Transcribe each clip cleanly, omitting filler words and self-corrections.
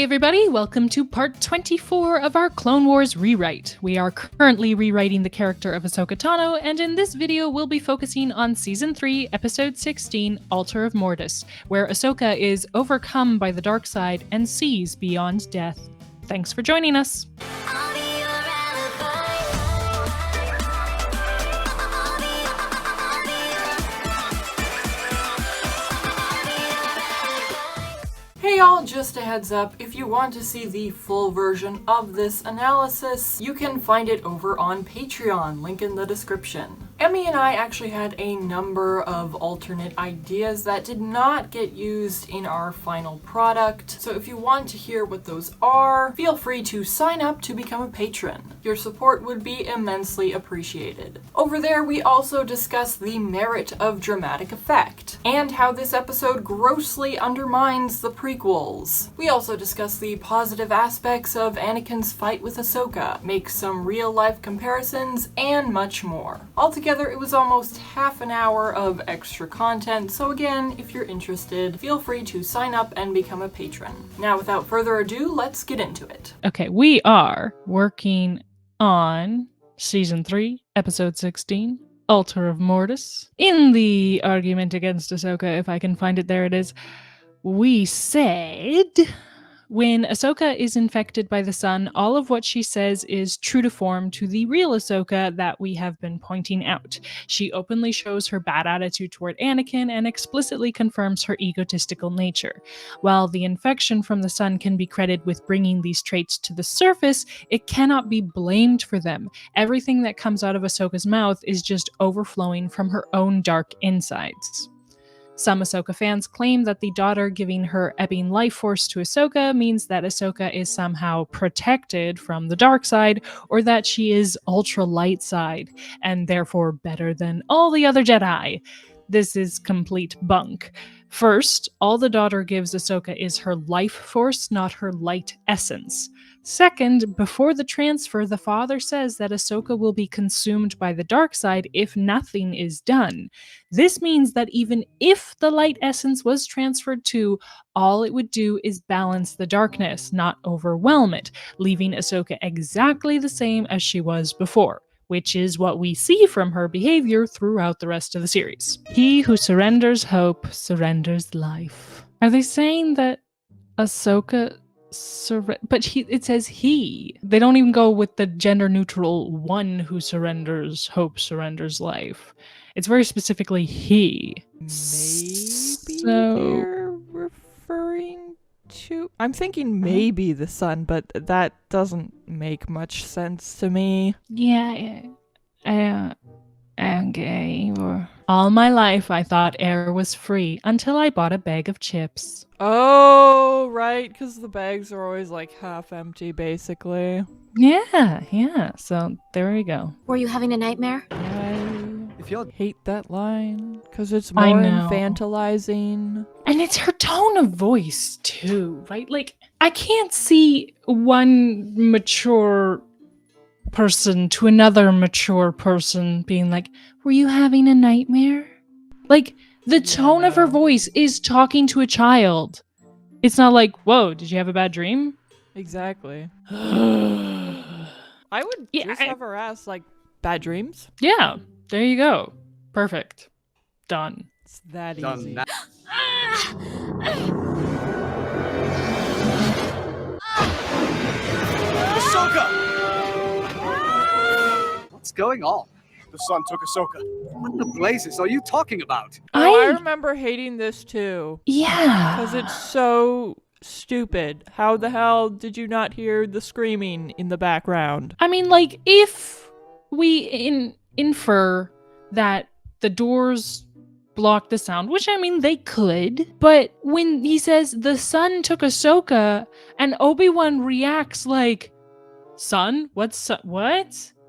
Hey everybody, welcome to part 24 of our Clone Wars rewrite. We are currently rewriting the character of Ahsoka Tano, and in this video we'll be focusing on Season 3, Episode 16, Altar of Mortis, where Ahsoka is overcome by the dark side and sees beyond death. Thanks for joining us! Hey y'all, just a heads up, if you want to see the full version of this analysis, you can find it over on Patreon, link in the description. Emmy and I actually had a number of alternate ideas that did not get used in our final product, so if you want to hear what those are, feel free to sign up to become a patron. Your support would be immensely appreciated. Over there, we also discuss the merit of dramatic effect, and how this episode grossly undermines the prequels. We also discuss the positive aspects of Anakin's fight with Ahsoka, make some real-life comparisons, and much more. Altogether, it was almost half an hour of extra content, so again, if you're interested, feel free to sign up and become a patron. Now, without further ado, let's get into it. Okay, we are working on Season 3, Episode 16, Altar of Mortis. In the argument against Ahsoka, if I can find it, there it is, we said when Ahsoka is infected by the sun, all of what she says is true to form to the real Ahsoka that we have been pointing out. She openly shows her bad attitude toward Anakin and explicitly confirms her egotistical nature. While the infection from the sun can be credited with bringing these traits to the surface, it cannot be blamed for them. Everything that comes out of Ahsoka's mouth is just overflowing from her own dark insides. Some Ahsoka fans claim that the daughter giving her ebbing life force to Ahsoka means that Ahsoka is somehow protected from the dark side, or that she is ultra light side, and therefore better than all the other Jedi. This is complete bunk. First, all the daughter gives Ahsoka is her life force, not her light essence. Second, before the transfer, the father says that Ahsoka will be consumed by the dark side if nothing is done. This means that even if the light essence was transferred to, all it would do is balance the darkness, not overwhelm it, leaving Ahsoka exactly the same as she was before, which is what we see from her behavior throughout the rest of the series. He who surrenders hope surrenders life. Are they saying that Ahsoka but it says he. They don't even go with the gender neutral one who surrenders hope surrenders life. It's very specifically he. Maybe they're referring to... I'm thinking maybe the sun, but that doesn't make much sense to me. Yeah. Okay. All my life I thought air was free until I bought a bag of chips. Oh, right, because the bags are always like half empty, basically. Yeah. So there we go. Were you having a nightmare? I hate that line because it's more infantilizing. And it's her tone of voice too, right? Like, I can't see one mature person to another mature person being like, were you having a nightmare? Like, the tone of her voice is talking to a child. It's not like, whoa, did you have a bad dream? Exactly. I would just have her ask, like, bad dreams? Yeah, there you go. Perfect. Done. It's that easy. Ahsoka! What's going on? The sun took Ahsoka. What the blazes are you talking about? I remember hating this too. Yeah. Because it's so stupid. How the hell did you not hear the screaming in the background? I mean, like, if we infer that the doors block the sound, which, I mean, they could, but when he says the sun took Ahsoka and Obi-Wan reacts like, son? What?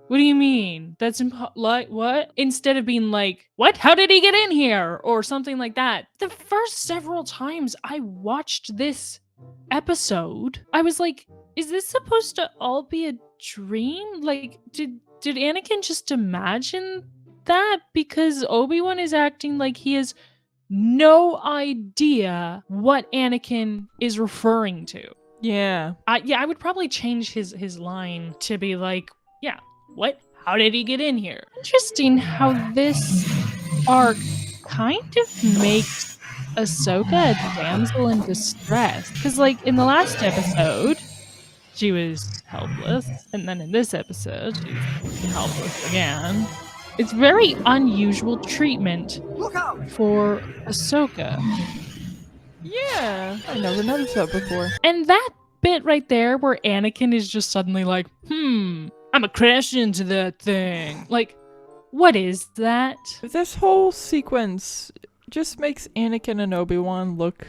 What do you mean? That's like, what? Instead of being like, what? How did he get in here? Or something like that. The first several times I watched this episode, I was like, is this supposed to all be a dream? Like, did Anakin just imagine that? Because Obi-Wan is acting like he has no idea what Anakin is referring to. Yeah. I would probably change his line to be like, yeah, what? How did he get in here? Interesting how this arc kind of makes Ahsoka a damsel in distress. Because, like, in the last episode, she was helpless. And then in this episode, she's helpless again. It's very unusual treatment Look out! for Ahsoka. Yeah. I never noticed that before. And that bit right there where Anakin is just suddenly like, I'ma crash into that thing. Like, what is that? This whole sequence just makes Anakin and Obi-Wan look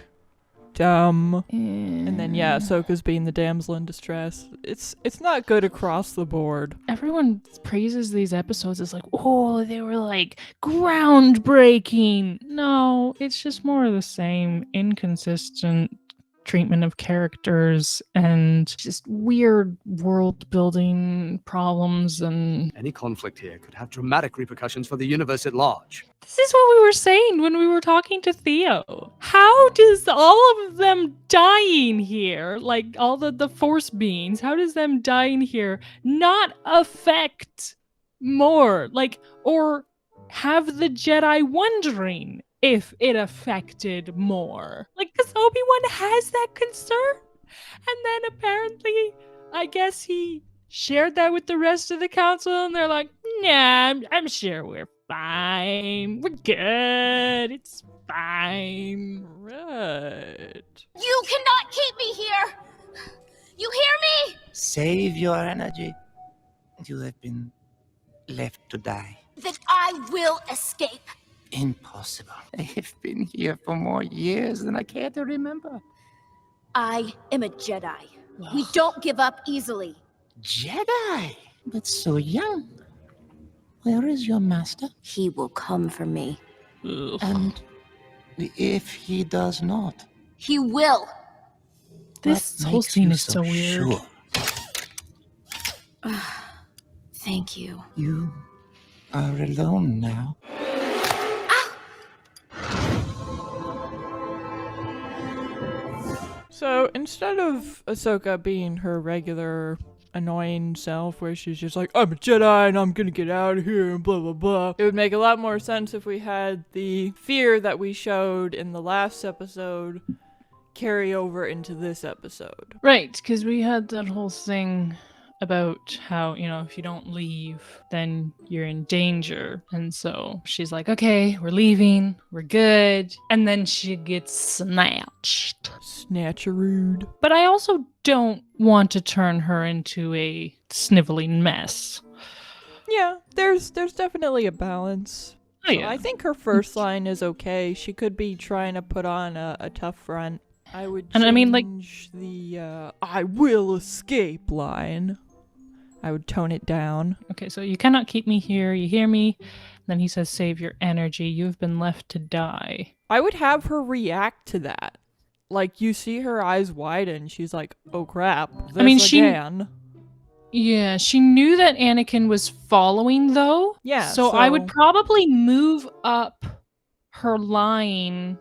dumb. And then Ahsoka's being the damsel in distress. It's not good across the board. Everyone praises these episodes as like, oh, they were like groundbreaking. No, it's just more of the same inconsistent treatment of characters and just weird world building problems. And Any conflict here could have dramatic repercussions for the universe at large. this is what we were saying when we were talking to Theo. How does all of them dying here, like all the force beings, how does them dying here not affect more? Like, or have the Jedi wondering if it affected more? Like, because Obi-Wan has that concern. And then apparently, I guess he shared that with the rest of the council, and they're like, nah, I'm sure we're fine. We're good. It's fine. Right. You cannot keep me here! You hear me? Save your energy. You have been left to die. That I will escape. Impossible. I have been here for more years than I care to remember. I am a Jedi. We don't give up easily. Jedi? But so young. Where is your master? He will come for me. Ugh. And if he does not? He will. This What whole makes scene you is so weird. sure? Thank you. You are alone now. So instead of Ahsoka being her regular annoying self where she's just like, I'm a Jedi and I'm gonna get out of here and blah blah blah, it would make a lot more sense if we had the fear that we showed in the last episode carry over into this episode. Right, because we had that whole thing about how, if you don't leave, then you're in danger. And so she's like, okay, we're leaving, we're good. And then she gets snatched. Snatcherood. But I also don't want to turn her into a sniveling mess. Yeah, there's definitely a balance. Oh, So yeah. I think her first line is okay. She could be trying to put on a tough front. I would change And I mean, like- the I will escape line. I would tone it down. Okay, so you cannot keep me here, you hear me? Then he says, save your energy, you've been left to die. I would have her react to that. Like, you see her eyes widen, she's like, oh crap, this again. Yeah, she knew that Anakin was following, though. Yeah, So I would so- probably move up her line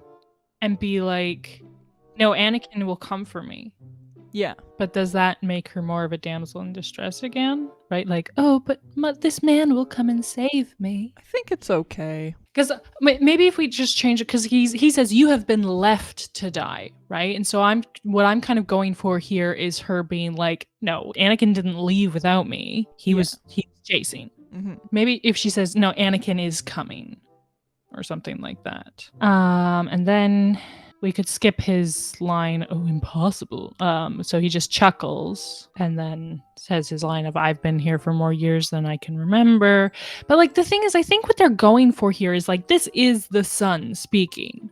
and be like, no, Anakin will come for me. Yeah. But does that make her more of a damsel in distress again? Right? Like, oh, but this man will come and save me. I think it's okay. Because maybe if we just change it, because he says you have been left to die, right? And so what I'm kind of going for here is her being like, no, Anakin didn't leave without me. He was chasing. Mm-hmm. Maybe if she says no, Anakin is coming, or something like that. And then we could skip his line, oh, impossible. So he just chuckles and then says his line of, I've been here for more years than I can remember. But like the thing is, I think what they're going for here is like, this is the son speaking,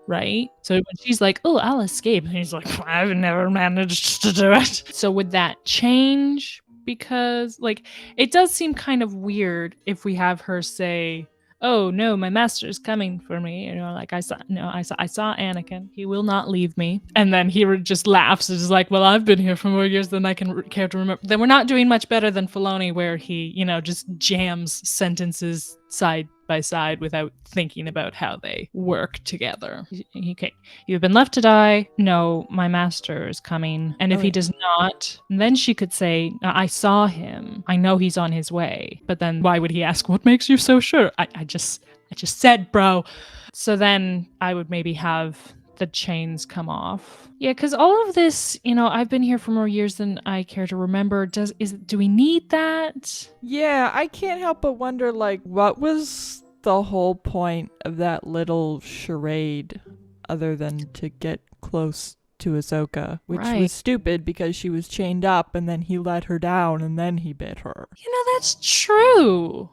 right? So when she's like, oh, I'll escape. And he's like, I've never managed to do it. So would that change? Because like, it does seem kind of weird if we have her say, oh no, my master's coming for me. Like I saw Anakin. He will not leave me. And then he just laughs. It's like, well, I've been here for more years than I can care to remember. Then we're not doing much better than Filoni, where he, just jams sentences side by side without thinking about how they work together. Okay, you've been left to die. No, my master is coming. And if he does not, then she could say, I saw him. I know he's on his way. But then why would he ask, what makes you so sure? I just said, bro. So then I would maybe have the chains come off. Yeah, because all of this, I've been here for more years than I care to remember. Do we need that? Yeah, I can't help but wonder, like, what was the whole point of that little charade other than to get close to Ahsoka, which was stupid because she was chained up and then he let her down and then he bit her. That's true.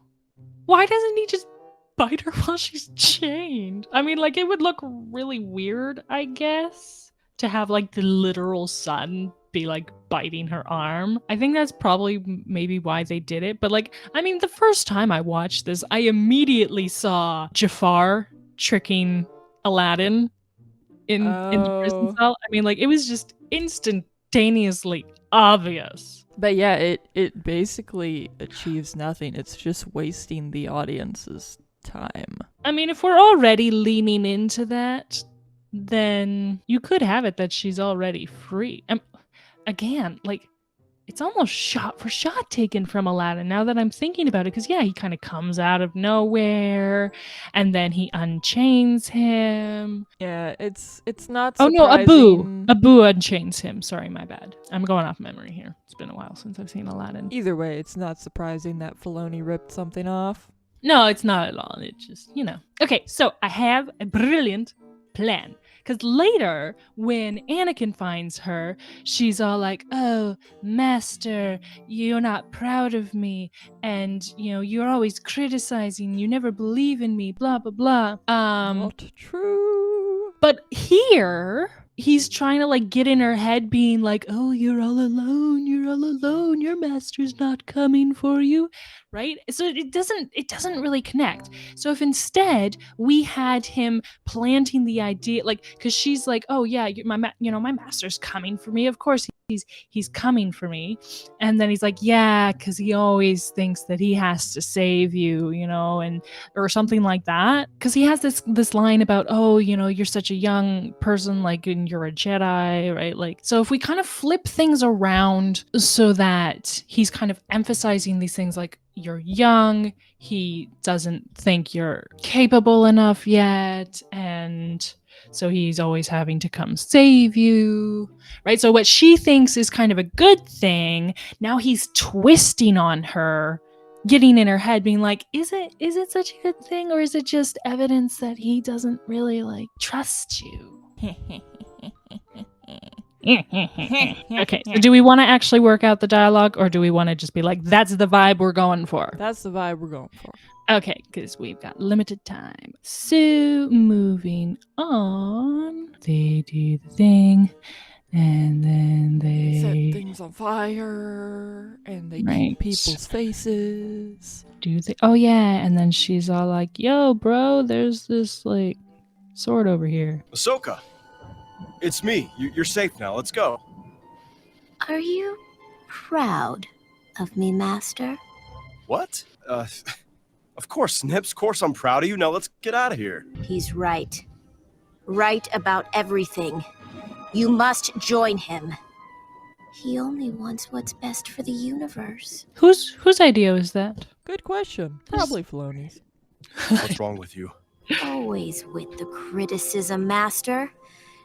Why doesn't he just bite her while she's chained? I mean, like, it would look really weird, I guess, to have, like, the literal sun be, like, biting her arm. I think that's probably maybe why they did it. But, like, I mean, the first time I watched this, I immediately saw Jafar tricking Aladdin in the prison cell. I mean, like, it was just instantaneously obvious. But yeah, it basically achieves nothing. It's just wasting the audience's time. I mean, if we're already leaning into that, then you could have it that she's already free. Again, like, it's almost shot for shot taken from Aladdin now that I'm thinking about it. Because, yeah, he kind of comes out of nowhere and then he unchains him. Yeah, it's not surprising. surprising. Oh, no, Abu unchains him. Sorry, my bad. I'm going off memory here. It's been a while since I've seen Aladdin. Either way, it's not surprising that Filoni ripped something off. No, it's not at all. It just, Okay, so I have a brilliant plan. Because later, when Anakin finds her, she's all like, oh, master, you're not proud of me. And, you're always criticizing. You never believe in me, blah, blah, blah. Not true. But here, he's trying to, like, get in her head being like, oh, you're all alone. You're all alone. Your master's not coming for you. Right? So it doesn't really connect. So if instead we had him planting the idea, like, because she's like, oh yeah, my master's coming for me. Of course he's coming for me. And then he's like, yeah, because he always thinks that he has to save you, and or something like that. Because he has this line about, oh, you're such a young person, like, and you're a Jedi, right? Like, so if we kind of flip things around so that he's kind of emphasizing these things like, you're young, he doesn't think you're capable enough yet, and so he's always having to come save you, right? So what she thinks is kind of a good thing, now he's twisting on her, getting in her head, being like, is it such a good thing, or is it just evidence that he doesn't really, like, trust you? Okay, so do we want to actually work out the dialogue, or do we want to just be like, that's the vibe we're going for? That's the vibe we're going for. Okay, because we've got limited time. So, moving on. They do the thing, and then they set things on fire, and they eat people's faces. Oh, yeah, and then she's all like, yo, bro, there's this, like, sword over here. Ahsoka! It's me. You're safe now. Let's go. Are you proud of me, Master? What? Of course, Snips. Of course I'm proud of you. Now let's get out of here. He's right. Right about everything. You must join him. He only wants what's best for the universe. Whose idea was that? Good question. Probably Filoni's. What's wrong with you? Always with the criticism, Master.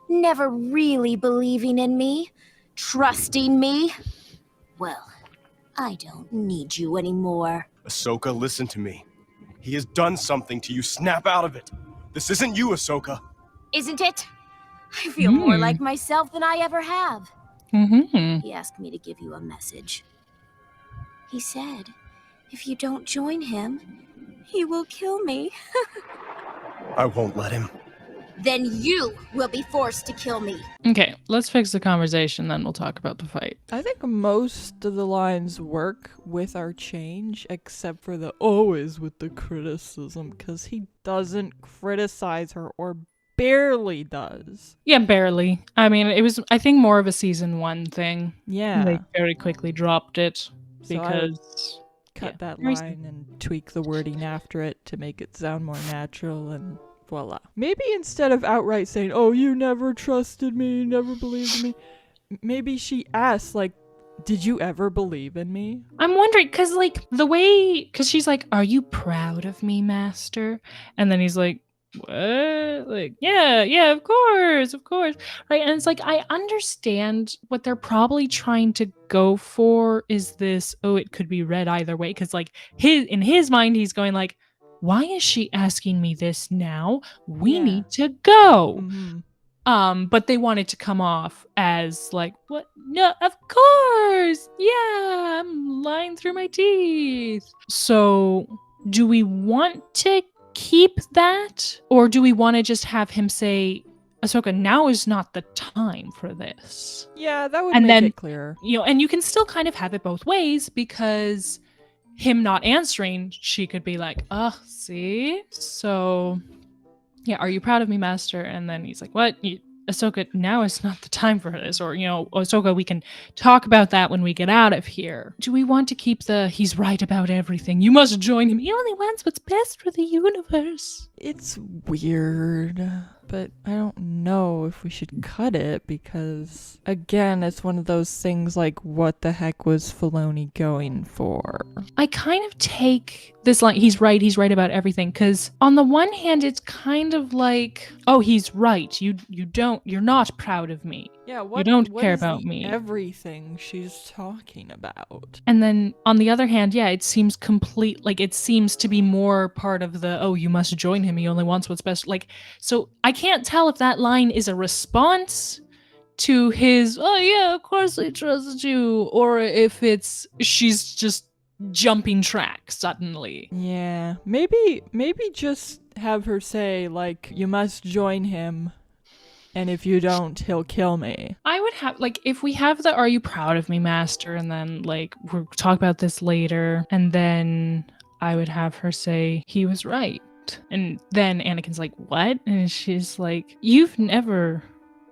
Never really believing in me, trusting me. Well, I don't need you anymore. Ahsoka, listen to me. He has done something to you. Snap out of it. This isn't you, Ahsoka. Isn't it? I feel more like myself than I ever have. He asked me to give you a message. He said, if you don't join him, he will kill me. I won't let him. Then you will be forced to kill me. Okay, let's fix the conversation, then we'll talk about the fight. I think most of the lines work with our change, except for the always with the criticism, because he doesn't criticize her, or barely does. Yeah, barely. I mean, it was, I think, more of a season 1 thing. Yeah. They very quickly dropped it because cut that very line and tweak the wording after it to make it sound more natural, and voila. Maybe instead of outright saying, oh, you never trusted me, never believed in me, maybe she asks, like, did you ever believe in me? I'm wondering, because, like, because she's like, are you proud of me, Master? And then he's like, what? Like, yeah, of course. Right? And it's like, I understand what they're probably trying to go for is this, oh, it could be read either way. Because, like, in his mind, he's going like, why is she asking me this now? We need to go. Mm-hmm. But they want it to come off as like, what? No, of course. Yeah, I'm lying through my teeth. So, do we want to keep that? Or do we want to just have him say, Ahsoka, now is not the time for this? Yeah, that would make it clearer. And you can still kind of have it both ways, because him not answering, she could be like, see? So, yeah, are you proud of me, Master? And then he's like, what? Ahsoka, now is not the time for this. Or, Ahsoka, we can talk about that when we get out of here. Do we want to keep he's right about everything, you must join him, he only wants what's best for the universe? It's weird, but I don't know if we should cut it because, again, it's one of those things like, what the heck was Filoni going for? I kind of take this line, he's right about everything, because on the one hand, it's kind of like, oh, he's right, you're not proud of me. Yeah, you don't care about me. Everything she's talking about. And then on the other hand, yeah, it seems it seems to be more part of the, oh, you must join him, he only wants what's best. Like, so I can't tell if that line is a response to his, oh yeah, of course I trust you, or if she's just jumping track suddenly. Yeah, maybe just have her say, like, you must join him, and if you don't, he'll kill me. I would have, like, if we have the are you proud of me, Master, and then, like, we'll talk about this later, and then I would have her say, he was right. And then Anakin's like, what? And she's like, you've never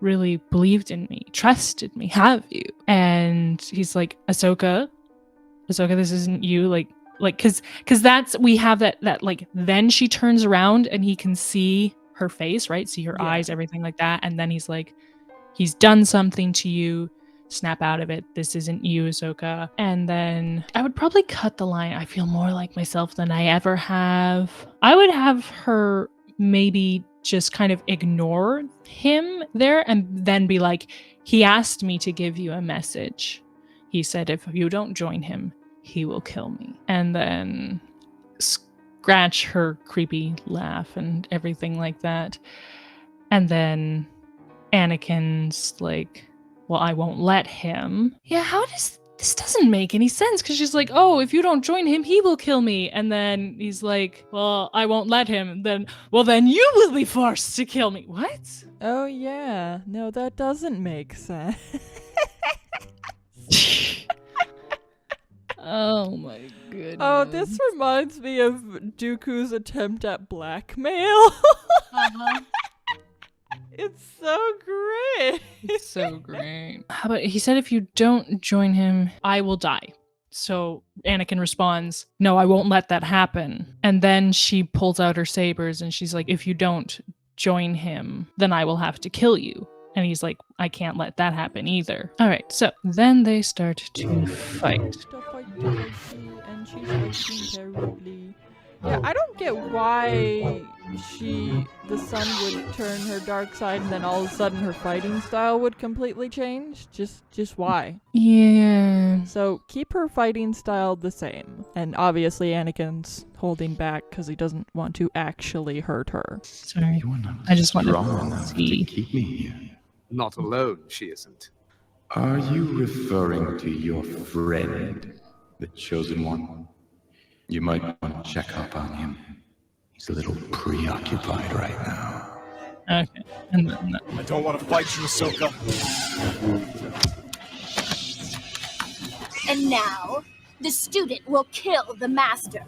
really believed in me, trusted me, have you? And he's like, Ahsoka, this isn't you, like, because that's, we have that, like, then she turns around and he can see her face, right? See her eyes, everything like that. And then he's like, he's done something to you, snap out of it, this isn't you, Ahsoka. And then I would probably cut the line, I feel more like myself than I ever have. I would have her maybe just kind of ignore him there and then be like, he asked me to give you a message. He said, if you don't join him, he will kill me. And then scratch her creepy laugh and everything like that. And then Anakin's like, well, I won't let him. Yeah, this doesn't make any sense, because she's like, oh, if you don't join him, he will kill me. And then he's like, well, I won't let him. Then you will be forced to kill me. What? Oh, yeah. No, that doesn't make sense. Oh my goodness. Oh, this reminds me of Dooku's attempt at blackmail. It's so great. It's so great. How about, he said, if you don't join him, I will die. So Anakin responds, no, I won't let that happen. And then she pulls out her sabers and she's like, if you don't join him, then I will have to kill you. And he's like, I can't let that happen either. All right, so then they start to fight. And she's fighting terribly. Yeah, I don't get why the sun would turn her dark side and then all of a sudden her fighting style would completely change. Just why? Yeah. So keep her fighting style the same. And obviously Anakin's holding back because he doesn't want to actually hurt her. Sorry, I just want to see. Keep me here. Not alone, she isn't. Are you referring to your friend, the Chosen One? You might want to check up on him. He's a little preoccupied right now. Okay. And then, I don't want to fight you, Ahsoka. And now, the student will kill the master.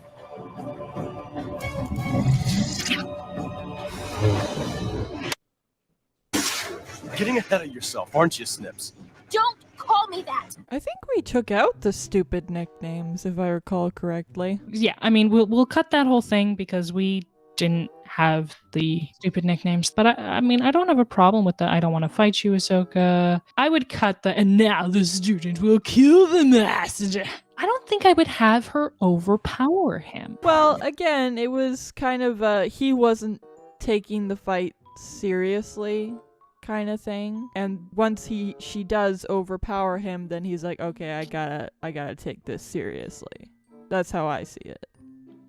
Getting ahead of yourself, aren't you, Snips? Don't call me that! I think we took out the stupid nicknames, if I recall correctly. Yeah, I mean, we'll cut that whole thing because we didn't have the stupid nicknames. But I mean, I don't have a problem with the I don't want to fight you, Ahsoka. I would cut the and now the student will kill the master. I don't think I would have her overpower him. Well, again, it was kind of he wasn't taking the fight seriously kind of thing. And once she does overpower him, then he's like, okay, I gotta take this seriously. That's how I see it.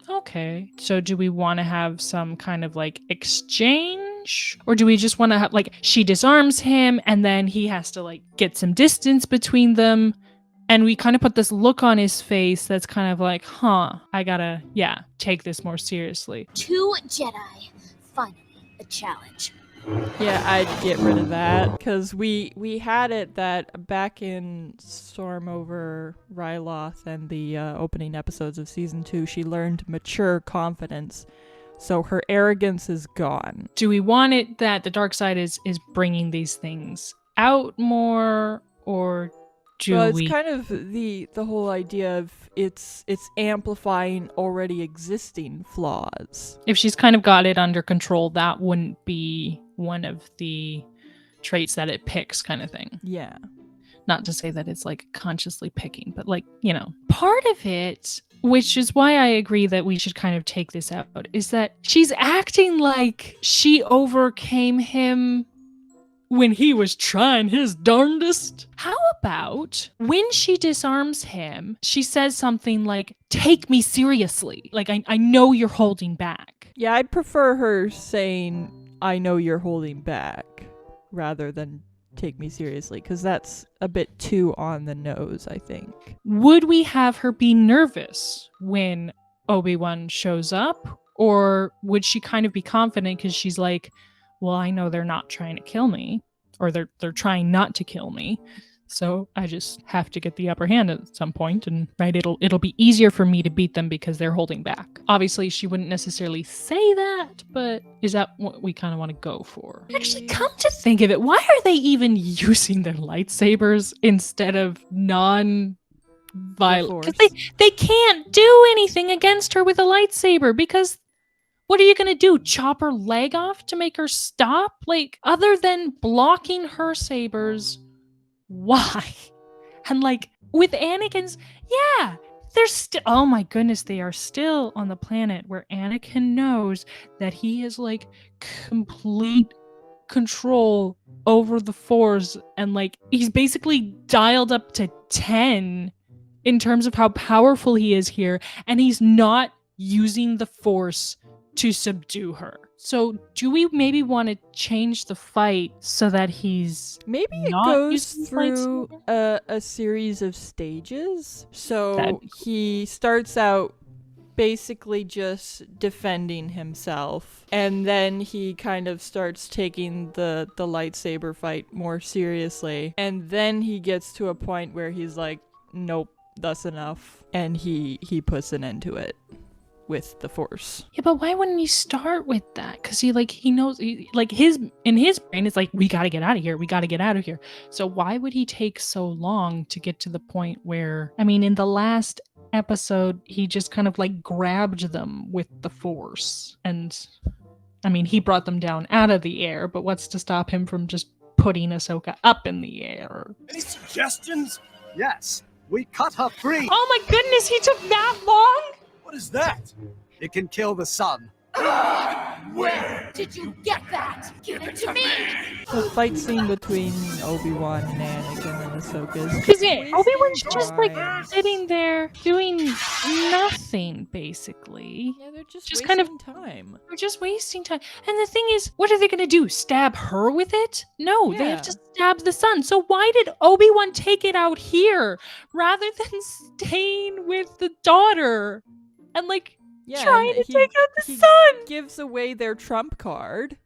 Okay. So do we want to have some kind of like exchange? Or do we just want to have like she disarms him and then he has to like get some distance between them? And we kind of put this look on his face that's kind of like, I gotta, take this more seriously. 2 Jedi. Finally, a challenge. Yeah, I'd get rid of that, because we had it that back in Storm over Ryloth and the opening episodes of Season 2, she learned mature confidence, so her arrogance is gone. Do we want it that the dark side is bringing these things out more, or Well, it's kind of the whole idea of it's amplifying already existing flaws. If she's kind of got it under control, that wouldn't be one of the traits that it picks, kind of thing. Yeah. Not to say that it's like consciously picking, but like, part of it, which is why I agree that we should kind of take this out, is that she's acting like she overcame him when he was trying his darndest. How about when she disarms him, she says something like, take me seriously. Like, I know you're holding back. Yeah, I'd prefer her saying, I know you're holding back, rather than take me seriously, because that's a bit too on the nose, I think. Would we have her be nervous when Obi-Wan shows up? Or would she kind of be confident because she's like, well, I know they're not trying to kill me, or they're trying not to kill me. So I just have to get the upper hand at some point, and right, it'll be easier for me to beat them because they're holding back. Obviously, she wouldn't necessarily say that, but is that what we kind of want to go for? Actually, come to think of it, why are they even using their lightsabers instead of non-violent? Because they can't do anything against her with a lightsaber, because what are you going to do? Chop her leg off to make her stop? Like, other than blocking her sabers, why? And like, with Anakin's, they're still, oh my goodness, they are still on the planet where Anakin knows that he is like complete control over the Force, and like, he's basically dialed up to 10 in terms of how powerful he is here, and he's not using the Force to subdue her. So do we maybe want to change the fight so that he's maybe it not goes through a series of stages? So he starts out basically just defending himself, and then he kind of starts taking the lightsaber fight more seriously, and then he gets to a point where he's like, nope, that's enough, and he puts an end to it with the Force. Yeah, but why wouldn't he start with that? Because he knows, in his brain, it's like, we gotta get out of here. We gotta get out of here. So why would he take so long to get to the point where, I mean, in the last episode, he just kind of like grabbed them with the Force. And I mean, he brought them down out of the air, but what's to stop him from just putting Ahsoka up in the air? Any suggestions? Yes, we cut her free. Oh my goodness, he took that long? What is that? It can kill the sun. Where did you get that? Give it to me! The fight scene between Obi-Wan and Anakin and Ahsoka is because Obi-Wan's just like sitting there doing nothing, basically. Yeah, they're just wasting kind of time. They're just wasting time. And the thing is, what are they going to do? Stab her with it? No, they have to stab the sun. So why did Obi-Wan take it out here rather than staying with the daughter and like trying to take out the sun? Gives away their trump card.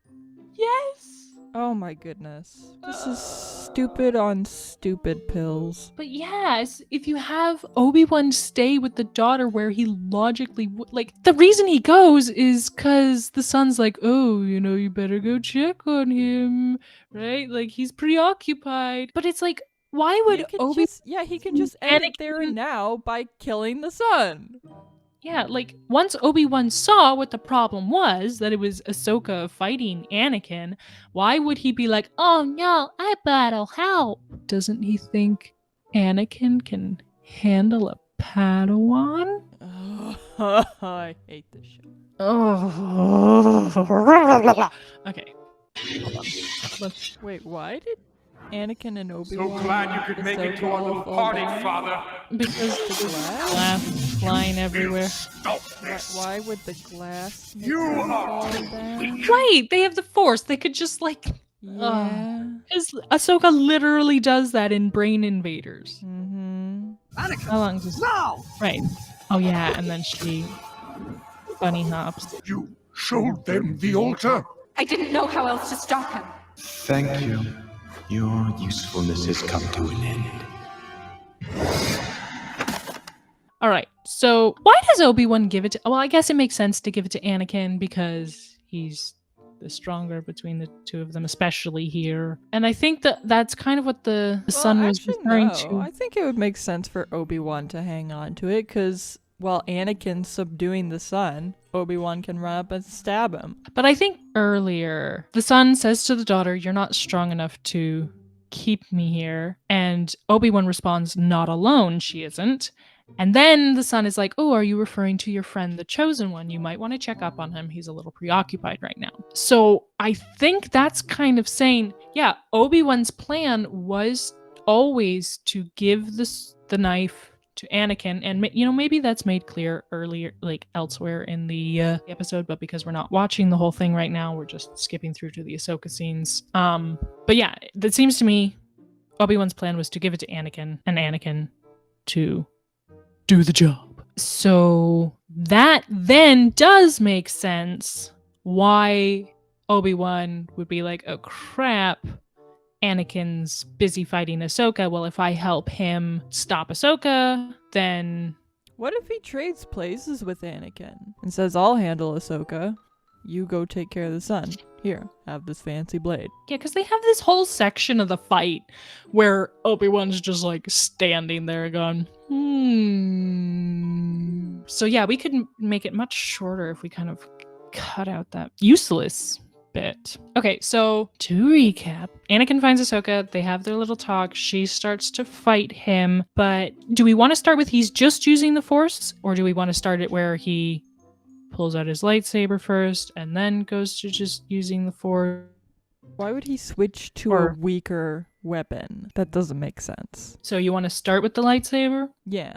Yes. Oh my goodness. This is stupid on stupid pills. But yes, if you have Obi-Wan stay with the daughter where he logically like, the reason he goes is because the son's like, oh, you better go check on him, right? Like, he's preoccupied. But it's like, why would Obi? He can just end it there and now by killing the son. Yeah, like once Obi-Wan saw what the problem was, that it was Ahsoka fighting Anakin, why would he be like, "Oh no, I better help"? Doesn't he think Anakin can handle a Padawan? Oh, I hate this shit. Oh. Okay. Hold on. Wait, why did Anakin and Obi-Wan... So glad you could make it to our little party, Father. Because the glass flying everywhere. Why would the glass make You them are fall down? Right! They have the Force. They could just like... Yeah. Ahsoka literally does that in Brain Invaders. Mm-hmm. How long does... No! Right. Oh yeah, and then she... bunny hops. You showed them the altar? I didn't know how else to stop him. Thank you. Your usefulness has come to an end. Alright, so why does Obi-Wan give it to... Well, I guess it makes sense to give it to Anakin because he's the stronger between the two of them, especially here. And I think that that's kind of what the son was referring to. I think it would make sense for Obi-Wan to hang on to it, because while Anakin's subduing the son, Obi-Wan can run up and stab him. But I think earlier, the son says to the daughter, "You're not strong enough to keep me here." And Obi-Wan responds, "Not alone, she isn't." And then the son is like, "Oh, are you referring to your friend, the Chosen One? You might want to check up on him. He's a little preoccupied right now." So I think that's kind of saying, yeah, Obi-Wan's plan was always to give the knife to Anakin, and maybe that's made clear earlier, like elsewhere in the episode, but because we're not watching the whole thing right now, we're just skipping through to the Ahsoka scenes. But yeah, that seems to me Obi-Wan's plan was to give it to Anakin, and Anakin to do the job. So that then does make sense why Obi-Wan would be like, "Oh crap, Anakin's busy fighting Ahsoka. Well, if I help him stop Ahsoka, then..." What if he trades places with Anakin and says, "I'll handle Ahsoka. You go take care of the son. Here, have this fancy blade." Yeah, because they have this whole section of the fight where Obi-Wan's just like standing there going, So yeah, we could make it much shorter if we kind of cut out that useless bit. Okay, so to recap, Anakin finds Ahsoka, they have their little talk, she starts to fight him, but do we want to start with he's just using the Force, or do we want to start it where he pulls out his lightsaber first and then goes to just using the Force? Why would he switch to a weaker weapon? That doesn't make sense. So you want to start with the lightsaber? Yeah.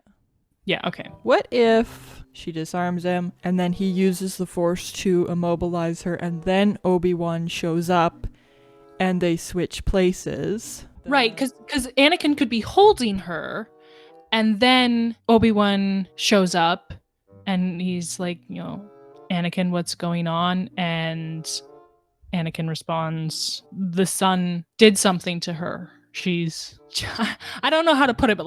Yeah, okay. What if she disarms him and then he uses the Force to immobilize her, and then Obi-Wan shows up and they switch places? Right, because Anakin could be holding her and then Obi-Wan shows up and he's like, "Anakin, what's going on?" And Anakin responds, "The son did something to her. She's..." I don't know how to put it, but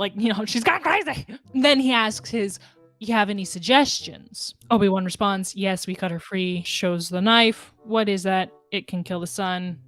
she's gone crazy. Then he asks "You have any suggestions?" Obi-Wan responds, "Yes, we cut her free." Shows the knife. What is that? It can kill the son.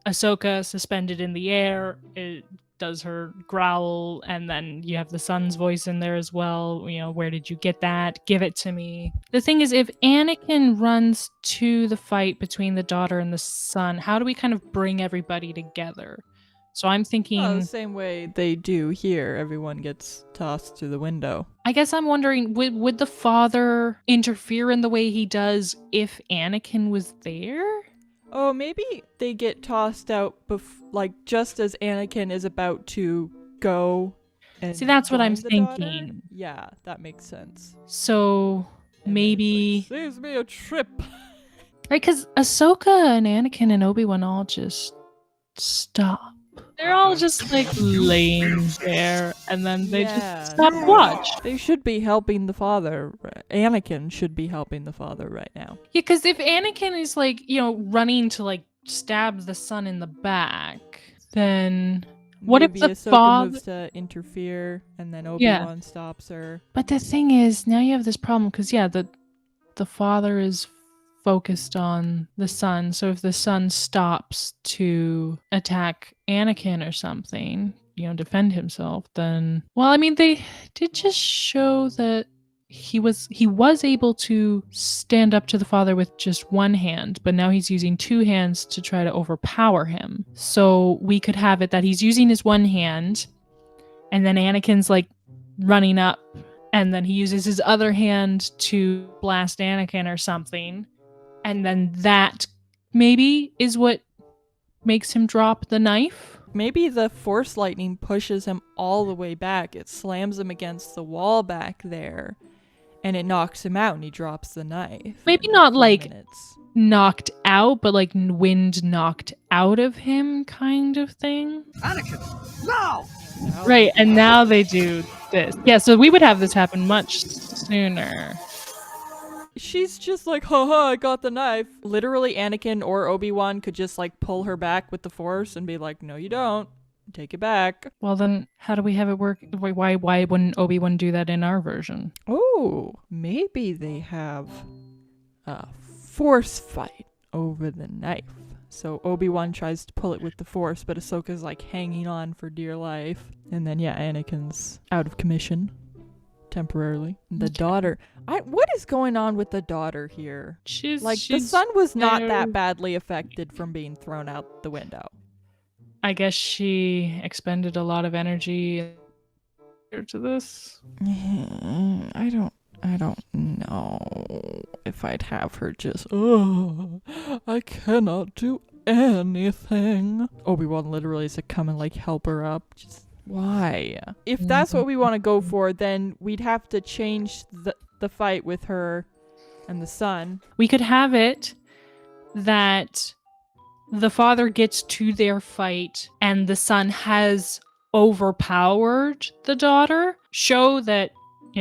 Ahsoka suspended in the air. It does her growl, and then you have the son's voice in there as well. "Where did you get that? Give it to me." The thing is, if Anakin runs to the fight between the daughter and the son, how do we kind of bring everybody together? So I'm thinking... the same way they do here. Everyone gets tossed through the window. I guess I'm wondering, would the father interfere in the way he does if Anakin was there? Oh, maybe they get tossed out just as Anakin is about to go and see, that's what I'm join the thinking. daughter. Yeah, that makes sense. So maybe... Saves me a trip. Right, because Ahsoka and Anakin and Obi-Wan all just stop. They're all just laying there, and then they just stop and watch. They should be helping the father. Anakin should be helping the father right now. Yeah, because if Anakin is running to stab the son in the back, then what Maybe if the Ahsoka father moves to interfere, and then Obi-Wan stops her? But the thing is, now you have this problem because the father is focused on the son. So if the son stops to attack Anakin or something, defend himself, then well, I mean, they did just show that he was able to stand up to the father with just one hand, but now he's using two hands to try to overpower him. So we could have it that he's using his one hand, and then Anakin's like running up, and then he uses his other hand to blast Anakin or something, and then that maybe is what makes him drop the knife. Maybe the force lightning pushes him all the way back. It slams him against the wall back there, and it knocks him out, and he drops the knife. Maybe not like knocked out, but like wind knocked out of him kind of thing. Anakin, no! Right, and now they do this. Yeah, so we would have this happen much sooner. She's just like, haha, I got the knife. Literally, Anakin or Obi-Wan could just like pull her back with the force and be like, no, you don't. Take it back. Well, then how do we have it work? Why wouldn't Obi-Wan do that in our version? Oh, maybe they have a force fight over the knife. So Obi-Wan tries to pull it with the force, but Ahsoka's like hanging on for dear life. And then, yeah, Anakin's out of commission temporarily. The daughter. What is going on with the daughter here? The son was not that badly affected from being thrown out the window. I guess she expended a lot of energy to this. I don't know if I'd have her just, oh, I cannot do anything. Obi-Wan literally is to come and like help her up. Just why? If that's what we want to go for, then we'd have to change the fight with her and the son. We could have it that the father gets to their fight and the son has overpowered the daughter. Show that,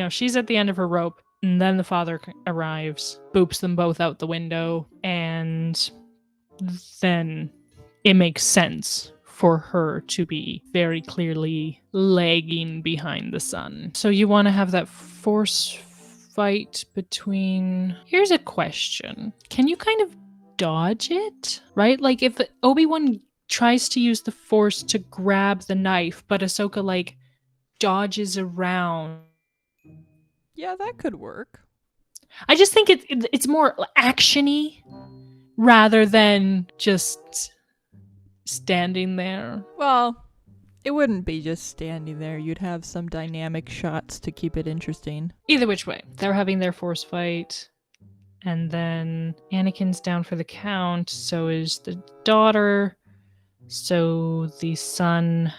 she's at the end of her rope, and then the father arrives, boops them both out the window, and then it makes sense for her to be very clearly lagging behind the son. So you want to have that force fight between... Here's a question. Can you kind of dodge it? Right? Like if Obi-Wan tries to use the force to grab the knife, but Ahsoka like dodges around. Yeah, that could work. I just think it's more action-y rather than just standing there. Well, it wouldn't be just standing there. You'd have some dynamic shots to keep it interesting. Either which way. They're having their force fight. And then Anakin's down for the count. So is the daughter. So the son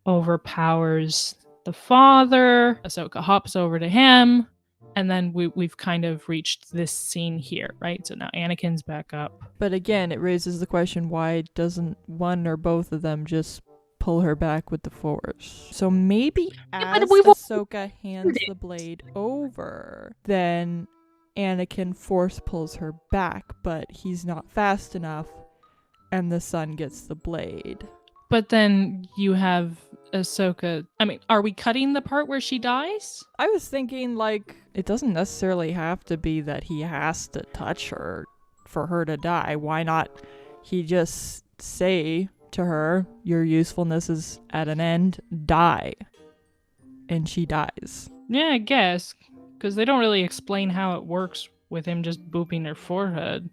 overpowers the father. Ahsoka hops over to him. And then we've kind of reached this scene here, right? So now Anakin's back up. But again, it raises the question, why doesn't one or both of them just pull her back with the force? So maybe as Ahsoka hands the blade over, then Anakin force pulls her back, but he's not fast enough, and the son gets the blade. But then you have Ahsoka. I mean, are we cutting the part where she dies? I was thinking, like, it doesn't necessarily have to be that he has to touch her for her to die. Why not he just say to her, your usefulness is at an end, die. And she dies. Yeah, I guess. Because they don't really explain how it works with him just booping her forehead.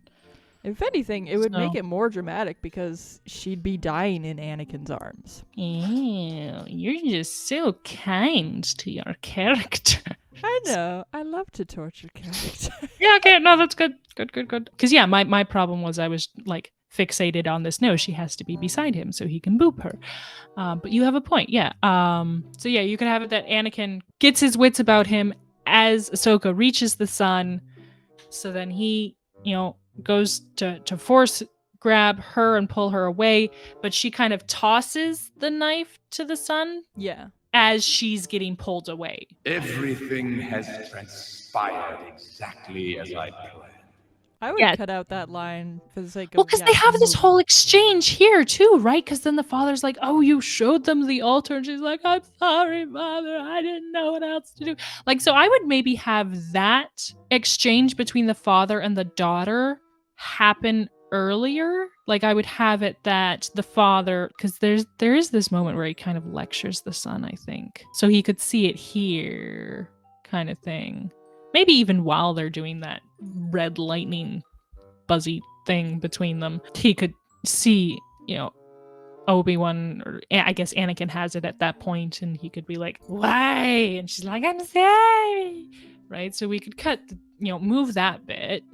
If anything, it would make it more dramatic because she'd be dying in Anakin's arms. Ew, you're just so kind to your character. I know. I love to torture characters. Yeah, okay, no, that's good. Good. Because, yeah, my problem was I was, like, fixated on this. No, she has to be beside him so he can boop her. But you have a point, yeah. So, yeah, you could have it that Anakin gets his wits about him as Ahsoka reaches the sun. So then he, goes to force grab her and pull her away, but she kind of tosses the knife to the sun. Yeah. As she's getting pulled away. Everything has transpired exactly as I planned. I would cut out that line for the sake of... Well, because they have this whole exchange here, too, right? Because then the father's like, oh, you showed them the altar. And she's like, I'm sorry, Father. I didn't know what else to do. Like, so I would maybe have that exchange between the father and the daughter happen earlier. Like I would have it that the father, because there is this moment where he kind of lectures the son, I think. So he could see it here, kind of thing. Maybe even while they're doing that red lightning buzzy thing between them, he could see, Obi-Wan, or I guess Anakin has it at that point, and he could be like, why? And she's like, I'm sorry. Right? So we could move that bit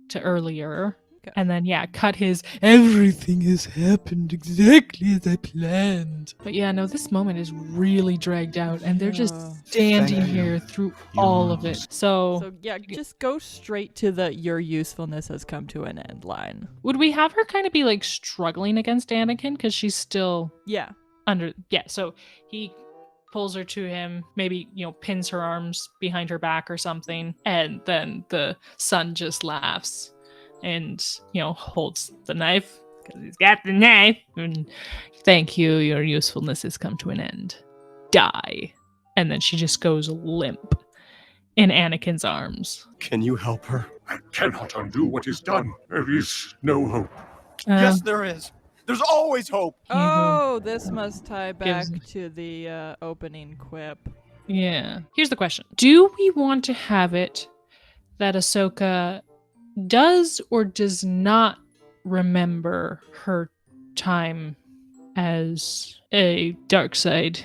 to earlier. Okay. And then, cut his everything has happened exactly as I planned. But no, this moment is really dragged out, and they're just standing here through all of it. So just go straight to the your usefulness has come to an end line. Would we have her kind of be like struggling against Anakin because she's still so he pulls her to him, maybe pins her arms behind her back or something, and then the son just laughs and holds the knife because he's got the knife, and thank you, your usefulness has come to an end, die. And then she just goes limp in Anakin's arms. Can you help her? I cannot undo what is done. There is no hope. Yes, there is. There's always hope. Oh, this must tie back to the opening quip. Yeah. Here's the question. Do we want to have it that Ahsoka does or does not remember her time as a dark side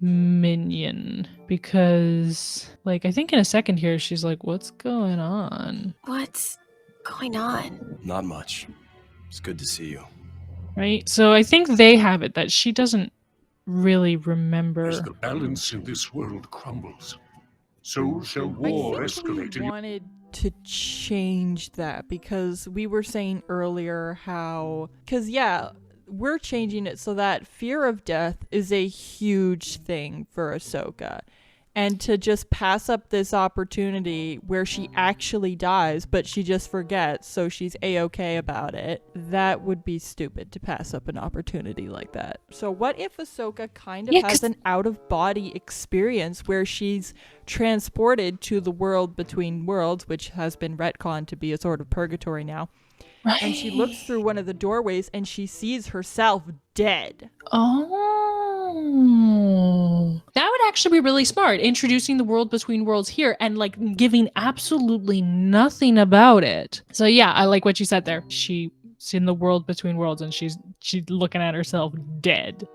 minion? Because, I think in a second here, she's like, what's going on? What's going on? Not much. It's good to see you. Right? So I think they have it that she doesn't really remember. As the balance in this world crumbles, so shall war I think escalate. We wanted to change that because we were saying earlier how... Because, we're changing it so that fear of death is a huge thing for Ahsoka. And to just pass up this opportunity where she actually dies, but she just forgets, so she's A-okay about it, that would be stupid to pass up an opportunity like that. So what if Ahsoka kind of has an out-of-body experience where she's transported to the world between worlds, which has been retconned to be a sort of purgatory now, right. And she looks through one of the doorways and she sees herself dead. Oh, that would actually be really smart. Introducing the world between worlds here and giving absolutely nothing about it. So I like what you said there. She's in the world between worlds and she's looking at herself dead.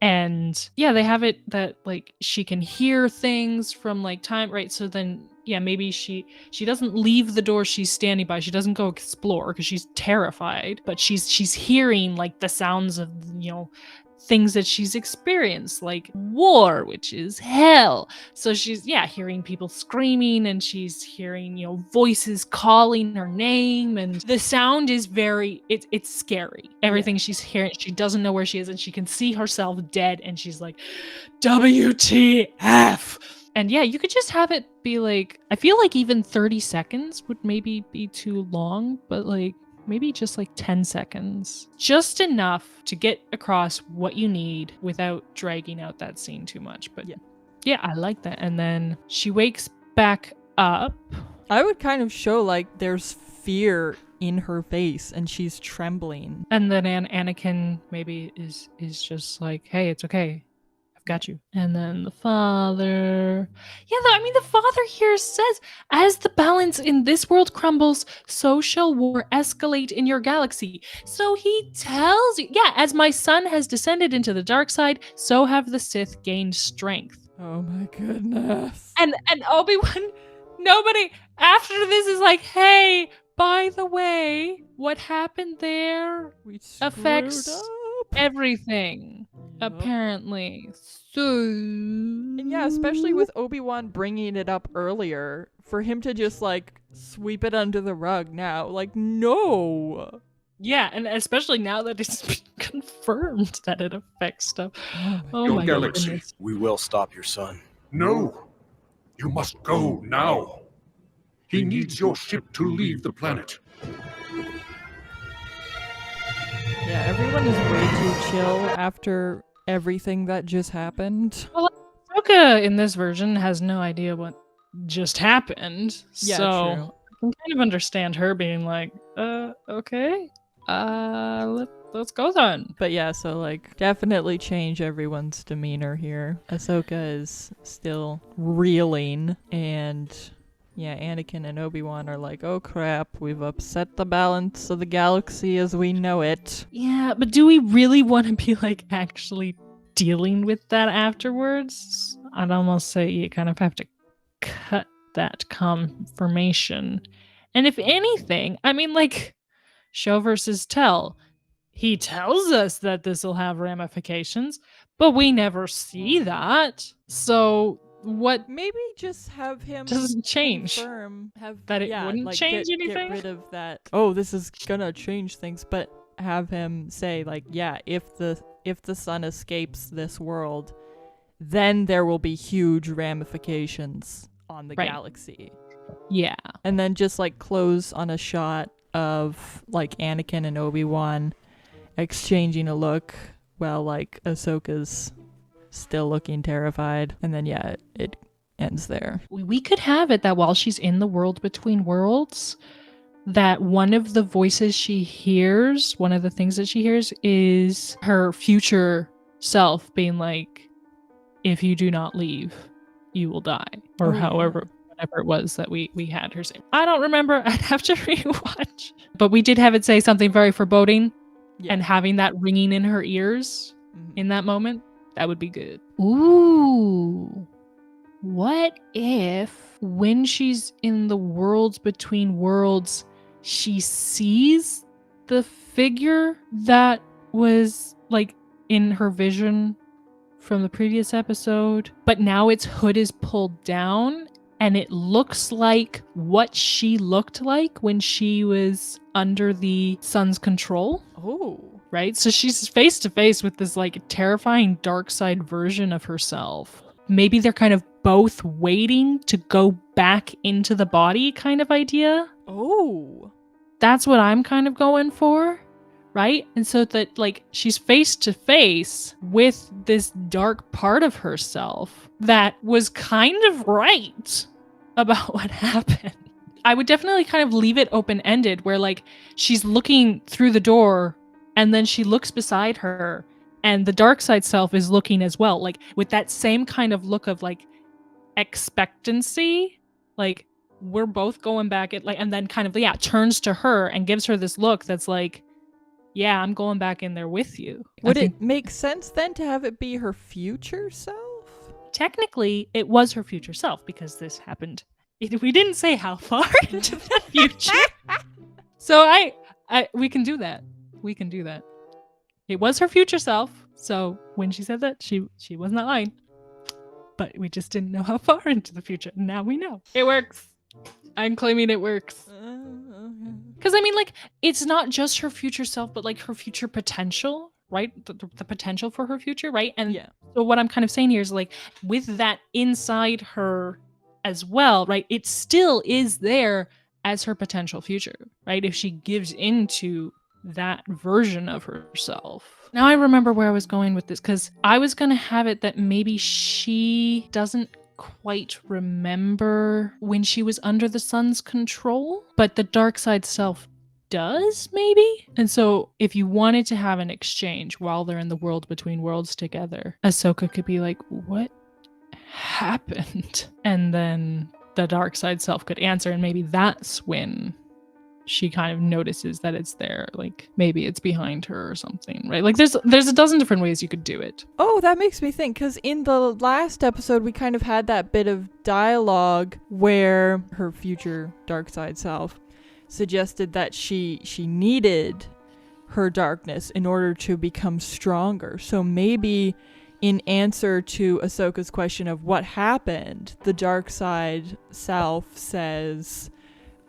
And they have it that she can hear things from time, right? So then maybe she doesn't leave the door she's standing by. She doesn't go explore because she's terrified, but she's hearing the sounds of things that she's experienced, like war, which is hell. So she's hearing people screaming, and she's hearing voices calling her name, and the sound is it's scary. Everything she's hearing, she doesn't know where she is, and she can see herself dead, and she's like, WTF. And you could just have it be I feel like even 30 seconds would maybe be too long, but maybe just 10 seconds. Just enough to get across what you need without dragging out that scene too much. But I like that. And then she wakes back up. I would kind of show there's fear in her face and she's trembling. And then Anakin maybe is just hey, it's okay. Got you. And then the father. The father here says, as the balance in this world crumbles, so shall war escalate in your galaxy. So he tells you, as my son has descended into the dark side, so have the Sith gained strength. Oh my goodness. And Obi-Wan, nobody after this is hey, by the way, what happened there affects everything. Apparently. So... And especially with Obi-Wan bringing it up earlier, for him to just sweep it under the rug now, no. Yeah, and especially now that it's been confirmed that it affects stuff. Oh your my galaxy. Goodness. We will stop your son. No, you must go now. He needs your ship to leave the planet. Yeah, everyone is way too chill after everything that just happened. Well, Ahsoka in this version has no idea what just happened. Yeah, so true. I can kind of understand her being okay. Let's go then. But yeah, so like definitely change everyone's demeanor here. Ahsoka is still reeling, and yeah, Anakin and Obi-Wan are like, oh crap, we've upset the balance of the galaxy as we know it. Yeah, but do we really want to be like actually dealing with that afterwards? I'd almost say you kind of have to cut that confirmation. And if anything, I mean, like, show versus tell. He tells us that this will have ramifications, but we never see that. So what? Maybe just have him doesn't change confirm, have that it wouldn't like, change get anything. Get rid of that. Oh, this is gonna change things, but have him say like, yeah, if the sun escapes this world, then there will be huge ramifications on the galaxy. Yeah, and then just like close on a shot of like Anakin and Obi-Wan exchanging a look while like Ahsoka's still looking terrified, and then yeah, it ends there. We could have it that while she's in the world between worlds, that one of the voices she hears, one of the things that she hears is her future self being like, if you do not leave, you will die. Or whatever it was that we had her say. I don't remember. I'd have to rewatch. But we did have it say something very foreboding. Yeah. And having that ringing in her ears in that moment, that would be good. Ooh. What if when she's in the worlds between worlds, she sees the figure that was like in her vision from the previous episode, but now its hood is pulled down and it looks like what she looked like when she was under the sun's control. Oh. Right? So she's face to face with this like terrifying dark side version of herself. Maybe they're kind of both waiting to go back into the body kind of idea. Oh. That's what I'm kind of going for. Right? And so that like she's face to face with this dark part of herself that was kind of right about what happened. I would definitely kind of leave it open-ended where like she's looking through the door and then she looks beside her and the dark side self is looking as well, like with that same kind of look of like expectancy, like we're both going back at like, and then kind of turns to her and gives her this look that's like, yeah, I'm going back in there with you. Would it make sense then to have it be her future self? Technically, it was her future self because this happened. We didn't say how far into the future. So we can do that. We can do that. It was her future self. So when she said that, she was not lying. But we just didn't know how far into the future. Now we know. It works. I'm claiming it works. Because I mean, like, it's not just her future self, but like her future potential, right? The potential for her future, right? And so what I'm kind of saying here is like, with that inside her as well, right? It still is there as her potential future, right? If she gives into that version of herself. Now I remember where I was going with this, because I was going to have it that maybe she doesn't quite remember when she was under the sun's control, but the dark side self does, maybe? And so if you wanted to have an exchange while they're in the world between worlds together, Ahsoka could be like, what happened? And then the dark side self could answer, and maybe that's when she kind of notices that it's there, like maybe it's behind her or something, right? Like there's a dozen different ways you could do it. Oh, that makes me think, because in the last episode we kind of had that bit of dialogue where her future dark side self suggested that she needed her darkness in order to become stronger. So maybe in answer to Ahsoka's question of what happened, the dark side self says,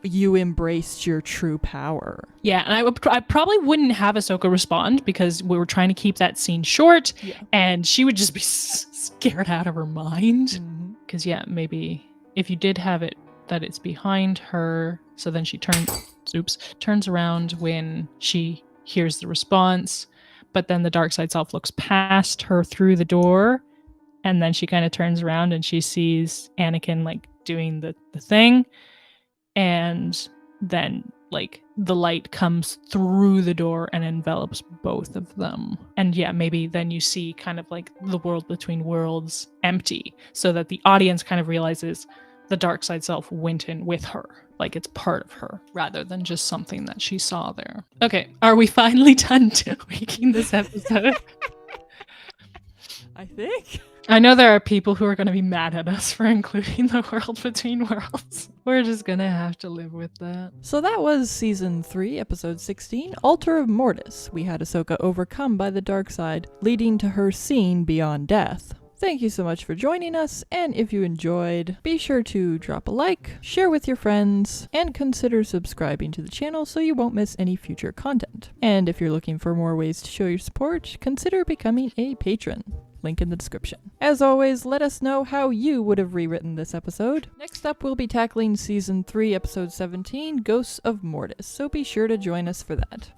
you embraced your true power. Yeah, and I probably wouldn't have Ahsoka respond because we were trying to keep that scene short, and she would just be scared out of her mind. Because maybe if you did have it that it's behind her, so then she turns around when she hears the response, but then the dark side self looks past her through the door, and then she kind of turns around and she sees Anakin like doing the thing. And then like the light comes through the door and envelops both of them. And yeah, maybe then you see kind of like the world between worlds empty, so that the audience kind of realizes the dark side self went in with her. Like it's part of her rather than just something that she saw there. Okay, are we finally done tweaking this episode? I think. I know there are people who are going to be mad at us for including the world between worlds. We're just going to have to live with that. So that was Season 3, Episode 16, Altar of Mortis. We had Ahsoka overcome by the dark side, leading to her seen beyond death. Thank you so much for joining us, and if you enjoyed, be sure to drop a like, share with your friends, and consider subscribing to the channel so you won't miss any future content. And if you're looking for more ways to show your support, consider becoming a patron. Link in the description. As always, let us know how you would have rewritten this episode. Next up, we'll be tackling Season 3, Episode 17, Ghosts of Mortis, so be sure to join us for that.